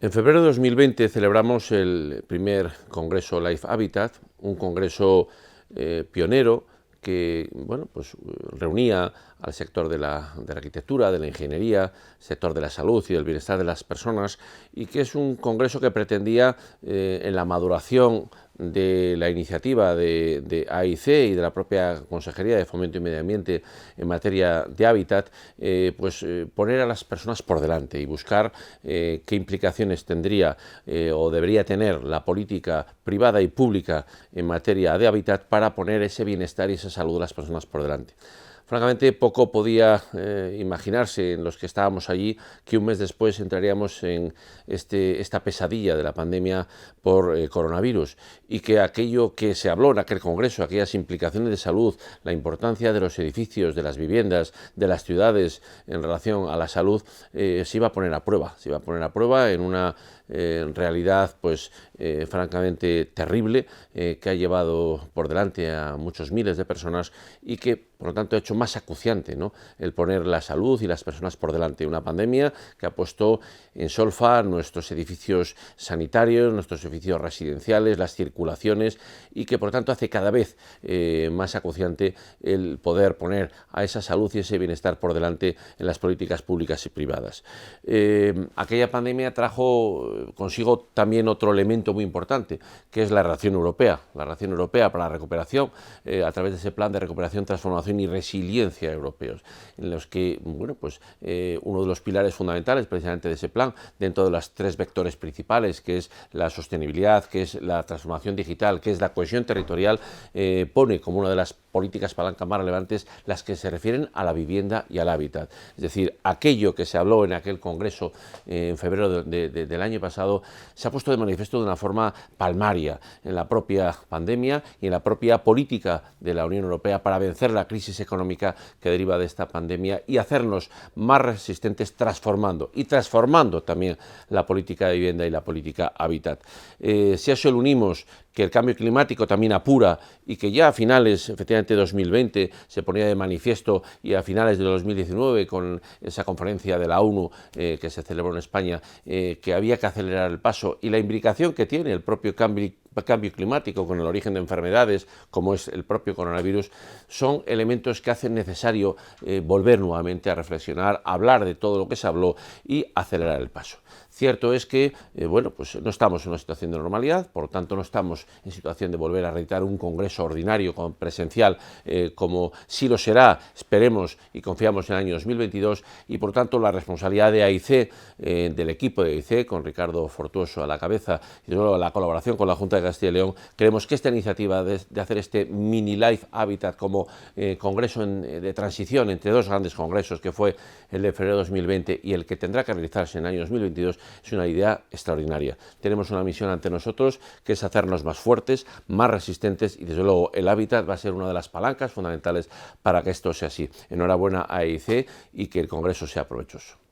En febrero de 2020 celebramos el primer Congreso Life Habitat, un congreso pionero que reunía al sector de la arquitectura, de la ingeniería, sector de la salud y del bienestar de las personas, y que es un congreso que pretendía, en la maduración de la iniciativa de AIC y de la propia Consejería de Fomento y Medio Ambiente en materia de hábitat, poner a las personas por delante y buscar qué implicaciones tendría o debería tener la política privada y pública en materia de hábitat para poner ese bienestar y esa salud de las personas por delante. Francamente, poco podía imaginarse en los que estábamos allí que un mes después entraríamos en esta pesadilla de la pandemia por coronavirus, y que aquello que se habló en aquel congreso, aquellas implicaciones de salud, la importancia de los edificios, de las viviendas, de las ciudades en relación a la salud, se iba a poner a prueba en una realidad francamente terrible, que ha llevado por delante a muchos miles de personas y que por lo tanto ha hecho más acuciante, ¿no?, el poner la salud y las personas por delante. Una pandemia que ha puesto en solfa nuestros edificios sanitarios, nuestros edificios residenciales, las circulaciones, y que por tanto hace cada vez más acuciante el poder poner a esa salud y ese bienestar por delante en las políticas públicas y privadas. Aquella pandemia trajo consigo también otro elemento muy importante, que es la reacción europea para la recuperación, a través de ese plan de recuperación, transformación y resiliencia europeos, en los que uno de los pilares fundamentales precisamente de ese plan, dentro de los tres vectores principales, que es la sostenibilidad, que es la transformación digital, que es la cohesión territorial, pone como una de las políticas palanca más relevantes las que se refieren a la vivienda y al hábitat. Es decir, aquello que se habló en aquel congreso en febrero del año pasado se ha puesto de manifiesto de una forma palmaria en la propia pandemia y en la propia política de la Unión Europea para vencer la crisis económica que deriva de esta pandemia y hacernos más resistentes, transformando también la política de vivienda y la política hábitat. Si a eso le unimos que el cambio climático también apura, y que ya a finales, efectivamente, de 2020 se ponía de manifiesto, y a finales de 2019 con esa conferencia de la ONU que se celebró en España, que había que acelerar el paso, y la implicación que tiene el propio cambio climático con el origen de enfermedades como es el propio coronavirus, son elementos que hacen necesario volver nuevamente a reflexionar, hablar de todo lo que se habló y acelerar el paso. Cierto es que no estamos en una situación de normalidad, por lo tanto no estamos en situación de volver a realizar un congreso ordinario presencial, como sí lo será, esperemos y confiamos, en el año 2022, y por tanto la responsabilidad de AIC, del equipo de AIC, con Ricardo Fortuoso a la cabeza, y luego la colaboración con la Junta de Castilla y León, creemos que esta iniciativa de hacer este mini Life Habitat como congreso de transición entre dos grandes congresos, que fue el de febrero de 2020 y el que tendrá que realizarse en el año 2022, es una idea extraordinaria. Tenemos una misión ante nosotros, que es hacernos más fuertes, más resistentes, y desde luego el hábitat va a ser una de las palancas fundamentales para que esto sea así. Enhorabuena a AIC y que el congreso sea provechoso.